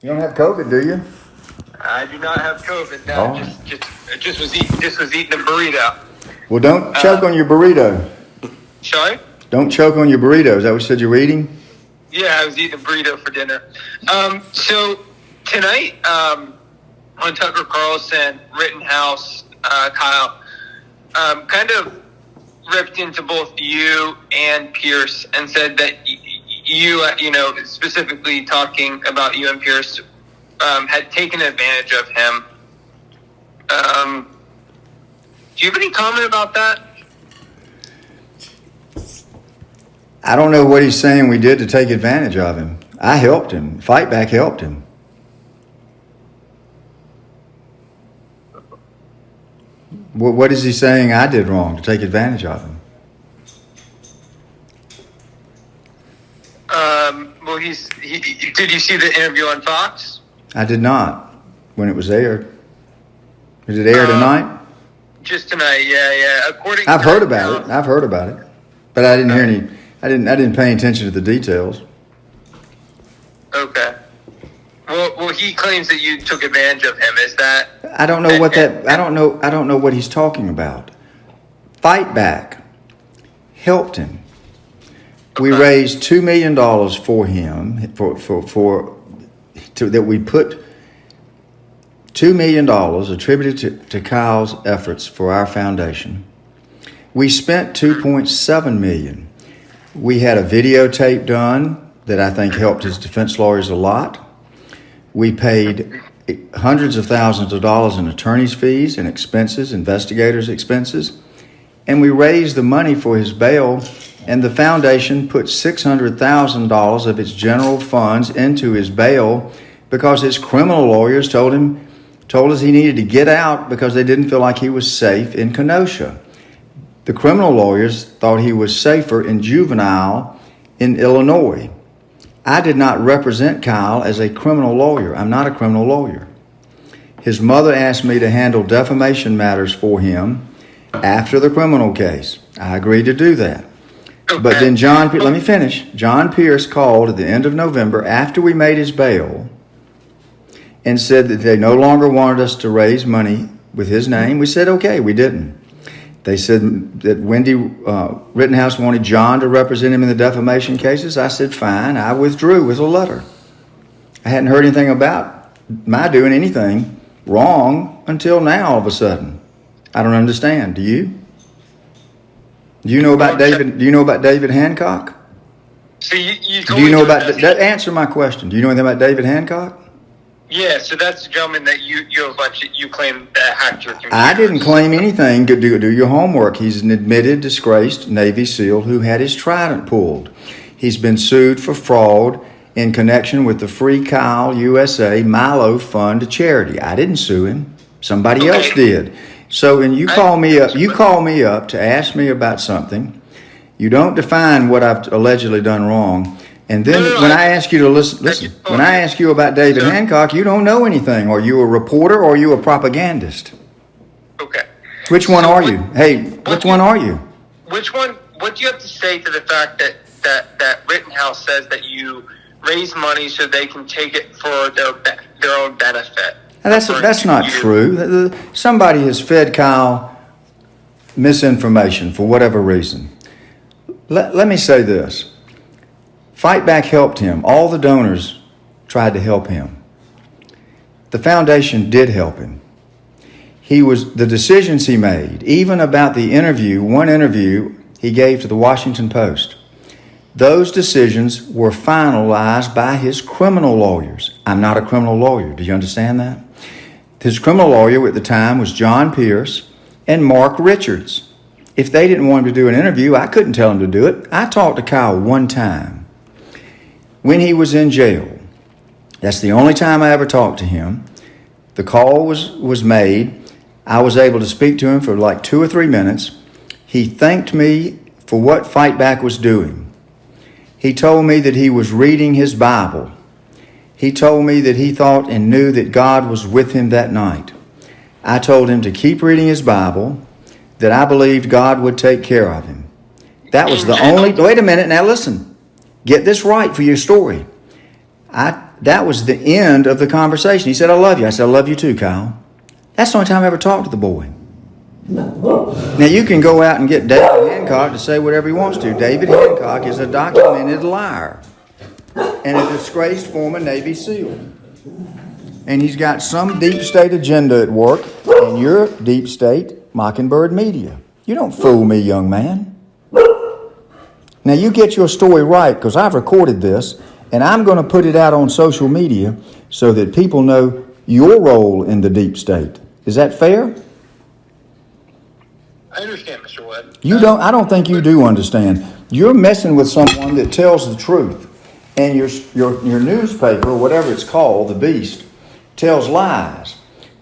You don't have COVID, do you? I do not have COVID. No, just was eating a burrito. Well, don't choke on your burrito. Sorry? Don't choke on your burrito. Is that what you said you were eating? Yeah, I was eating a burrito for dinner. So tonight on Tucker Carlson, Rittenhouse, Kyle, kind of ripped into both you and Pierce and said that you, specifically talking about you and Pierce, had taken advantage of him. Do you have any comment about that? I don't know what he's saying we did to take advantage of him. I helped him. Fight Back helped him. What is he saying I did wrong to take advantage of him? Well, did you see the interview on Fox? I did not when it was aired. Did it air tonight? Just tonight, yeah. I've heard about it, but I didn't hear any. I didn't pay attention to the details. Okay. Well, he claims that you took advantage of him. Is that? I don't know what that. I don't know what he's talking about. Fight Back helped him. Okay. We raised $2 million for him that we put $2 million attributed to Kyle's efforts for our foundation. We spent $2.7 million. We had a videotape done that I think helped his defense lawyers a lot. We paid hundreds of thousands of dollars in attorney's fees and expenses, investigators' expenses, and we raised the money for his bail, and the foundation put $600,000 of its general funds into his bail because his criminal lawyers told us he needed to get out because they didn't feel like he was safe in Kenosha. The criminal lawyers thought he was safer in juvenile in Illinois. I did not represent Kyle as a criminal lawyer. I'm not a criminal lawyer. His mother asked me to handle defamation matters for him after the criminal case. I agreed to do that. Okay. But then let me finish. John Pierce called at the end of November after we made his bail and said that they no longer wanted us to raise money with his name. We said, okay, we didn't. They said that Wendy Rittenhouse wanted John to represent him in the defamation cases. I said, fine. I withdrew with a letter. I hadn't heard anything about my doing anything wrong until now all of a sudden. I don't understand. Do you? Do you know about David Hancock? So you told do you me know about that? Answer my question. Do you know anything about David Hancock? Yeah, so that's the gentleman that you claim that hacked your computer. I didn't claim anything. Do your homework. He's an admitted, disgraced Navy SEAL who had his trident pulled. He's been sued for fraud in connection with the Free Kyle USA Milo Fund charity. I didn't sue him. Somebody else did. So, and you call me up to ask me about something. You don't define what I've allegedly done wrong. And then when I ask you to listen, when I ask you about David Hancock, you don't know anything. Are you a reporter or are you a propagandist? Okay. Which one are you? Hey, which one are you? Which one? What do you have to say to the fact that Rittenhouse says that you raise money so they can take it for their own benefit? Now that's not true. Somebody has fed Kyle misinformation for whatever reason. Let me say this. Fight Back helped him. All the donors tried to help him. The foundation did help him. The decisions he made, even about one interview he gave to the Washington Post, those decisions were finalized by his criminal lawyers. I'm not a criminal lawyer. Do you understand that? His criminal lawyer at the time was John Pierce and Mark Richards. If they didn't want him to do an interview, I couldn't tell him to do it. I talked to Kyle one time when he was in jail. That's the only time I ever talked to him. The call was made. I was able to speak to him for like 2 or 3 minutes. He thanked me for what Fight Back was doing. He told me that he was reading his Bible. He told me that he thought and knew that God was with him that night. I told him to keep reading his Bible, that I believed God would take care of him. That was the only... Wait a minute, now listen. Get this right for your story. that was the end of the conversation. He said, I love you. I said, I love you too, Kyle. That's the only time I ever talked to the boy. Now, you can go out and get David Hancock to say whatever he wants to. David Hancock is a documented liar and a disgraced former Navy SEAL. And he's got some deep state agenda at work in your deep state Mockingbird media. You don't fool me, young man. Now, you get your story right, because I've recorded this, and I'm going to put it out on social media so that people know your role in the deep state. Is that fair? I understand, Mr. Wood. I don't think you do understand. You're messing with someone that tells the truth. And your newspaper, or whatever it's called, The Beast, tells lies.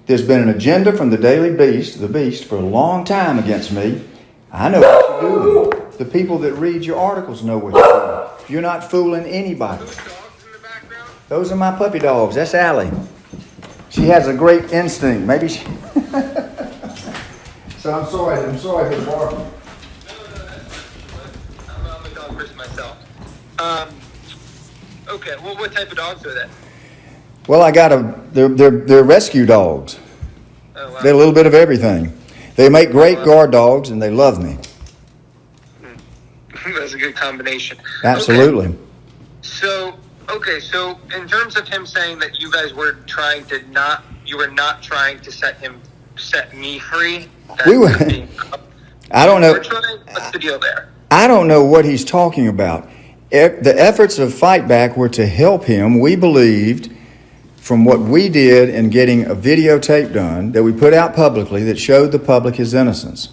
There's been an agenda from the Daily Beast, The Beast, for a long time against me. I know what you're doing. The people that read your articles know what you're doing. You're not fooling anybody. Those dogs in the background? Those are my puppy dogs. That's Allie. She has a great instinct. Maybe she... So I'm sorry for barking. No, that's I'm a dog person myself. Okay, well, what type of dogs are they? Well, I got they're rescue dogs. Oh, wow. They're a little bit of everything. They make great guard dogs, and they love me. That's a good combination. Absolutely. Okay. So in terms of him saying that you guys were not trying to set me free. We were. I don't know. What's the deal there? I don't know what he's talking about. The efforts of Fight Back were to help him. We believed, from what we did in getting a videotape done that we put out publicly that showed the public his innocence.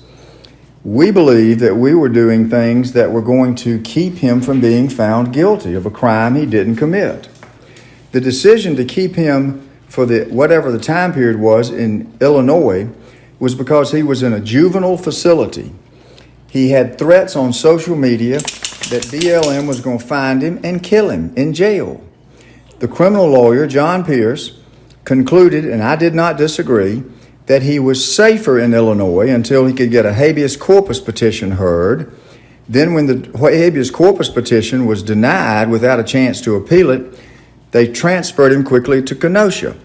We believed that we were doing things that were going to keep him from being found guilty of a crime he didn't commit. The decision to keep him for whatever the time period was in Illinois was because he was in a juvenile facility. He had threats on social media that BLM was going to find him and kill him in jail. The criminal lawyer, John Pierce, concluded, and I did not disagree, that he was safer in Illinois until he could get a habeas corpus petition heard. Then when the habeas corpus petition was denied without a chance to appeal it, they transferred him quickly to Kenosha.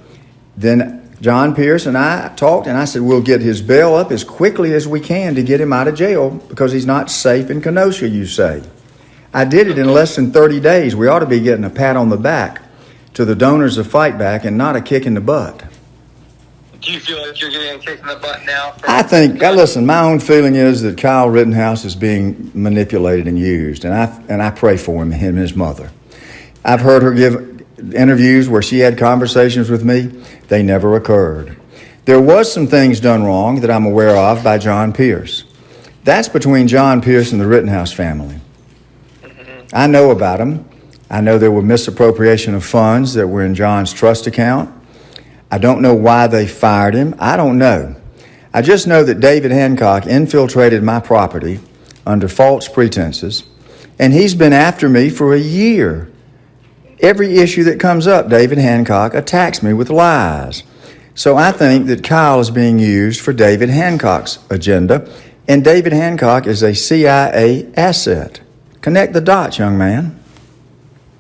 Then John Pierce and I talked, and I said, we'll get his bail up as quickly as we can to get him out of jail because he's not safe in Kenosha, you say. I did it in less than 30 days. We ought to be getting a pat on the back to the donors of Fight Back and not a kick in the butt. Do you feel like you're getting a kick in the butt now? Listen, my own feeling is that Kyle Rittenhouse is being manipulated and used, and I pray for him and his mother. I've heard her give interviews where she had conversations with me. They never occurred. There was some things done wrong that I'm aware of by John Pierce. That's between John Pierce and the Rittenhouse family. I know about them. I know there were misappropriation of funds that were in John's trust account. I don't know why they fired him. I don't know. I just know that David Hancock infiltrated my property under false pretenses, and he's been after me for a year. Every issue that comes up, David Hancock attacks me with lies. So I think that Kyle is being used for David Hancock's agenda, and David Hancock is a CIA asset. Connect the dots, young man.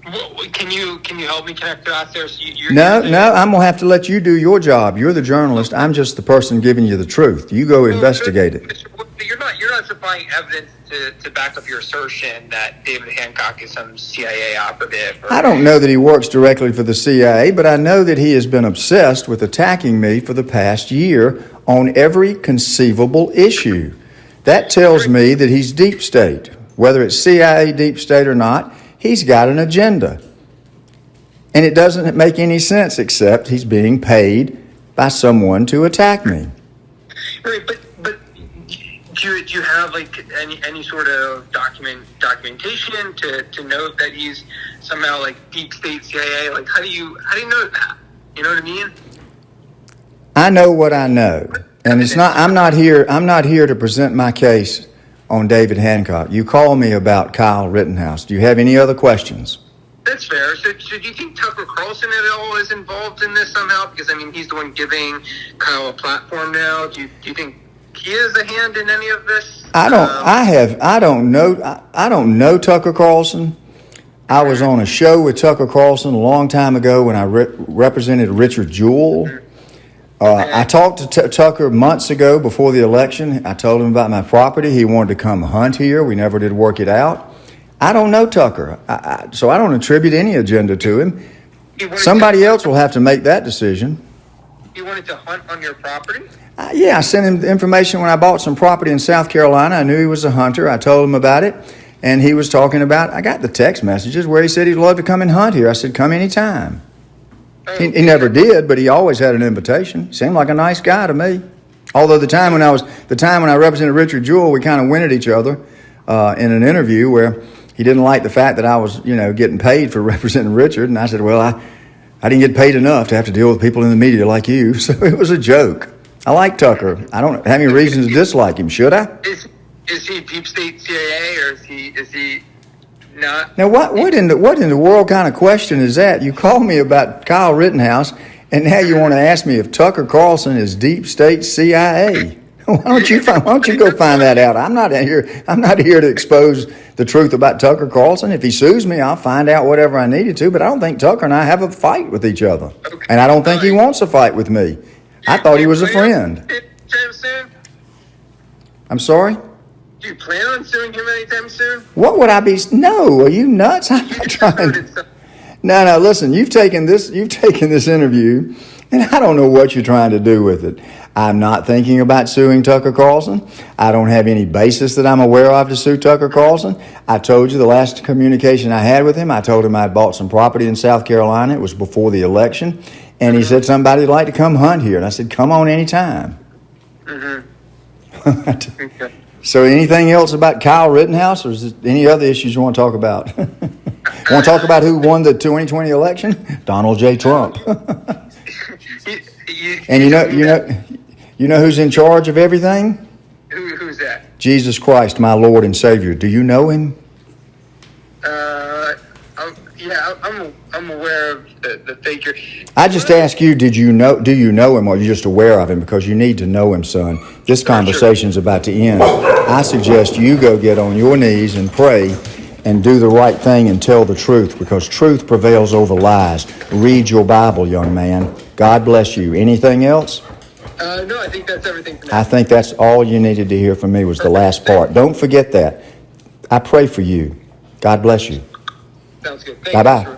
Well, can you help me connect the dots there? So No, I'm going to have to let you do your job. You're the journalist. I'm just the person giving you the truth. You go investigate it. Mr. Wood, you're not supplying evidence to back up your assertion that David Hancock is some CIA operative. I don't know that he works directly for the CIA, but I know that he has been obsessed with attacking me for the past year on every conceivable issue. That tells me that he's deep state. Whether it's CIA deep state or not, he's got an agenda. And it doesn't make any sense except he's being paid by someone to attack me. Right, but do you have like any sort of documentation to note that he's somehow like deep state CIA? Like how do you know that? You know what I mean? I know what I know. And it's not I'm not here to present my case on David Hancock. You call me about Kyle Rittenhouse. Do you have any other questions? That's fair. So do you think Tucker Carlson at all is involved in this somehow? Because, I mean, he's the one giving Kyle a platform now. Do you think he has a hand in any of this? I don't know Tucker Carlson. I was on a show with Tucker Carlson a long time ago when I represented Richard Jewell. I talked to Tucker months ago before the election. I told him about my property. He wanted to come hunt here. We never did work it out. I don't know Tucker, so I don't attribute any agenda to him. Somebody else will have to make that decision. He wanted to hunt on your property? Yeah, I sent him the information when I bought some property in South Carolina. I knew he was a hunter. I told him about it, and he was talking about, I got the text messages where he said he'd love to come and hunt here. I said, come anytime. He never did, but he always had an invitation. Seemed like a nice guy to me. Although the time when I represented Richard Jewell, we kind of went at each other in an interview where he didn't like the fact that I was, getting paid for representing Richard, and I said, well, I didn't get paid enough to have to deal with people in the media like you, so it was a joke. I like Tucker. I don't have any reason to dislike him. Should I? Is he deep state CIA or is he not? Now, what in the world kind of question is that? You called me about Kyle Rittenhouse, and now you want to ask me if Tucker Carlson is deep state CIA? Why don't you go find that out? I'm not here to expose the truth about Tucker Carlson. If he sues me, I'll find out whatever I needed to. But I don't think Tucker and I have a fight with each other, and I don't think he wants a fight with me. I thought he was a friend. Soon? I'm sorry? Do you plan on suing him anytime soon? What would I be? No, are you nuts? I'm not trying. No, listen, you've taken this interview, and I don't know what you're trying to do with it. I'm not thinking about suing Tucker Carlson. I don't have any basis that I'm aware of to sue Tucker Carlson. I told you the last communication I had with him, I told him I'd bought some property in South Carolina. It was before the election. And he said somebody'd like to come hunt here. And I said, come on anytime. Okay. So anything else about Kyle Rittenhouse, or is there any other issues you want to talk about? Want to talk about who won the 2020 election? Donald J. Trump. And you know who's in charge of everything? Who's that? Jesus Christ, my Lord and Savior. Do you know him? I'm aware of the figure. I just ask you, do you know him, or are you just aware of him? Because you need to know him, son. This conversation's about to end. I suggest you go get on your knees and pray and do the right thing and tell the truth, because truth prevails over lies. Read your Bible, young man. God bless you. Anything else? No, I think that's everything for now. I think that's all you needed to hear from me was the last part. Don't forget that. I pray for you. God bless you. Sounds good. Thank Bye-bye. you.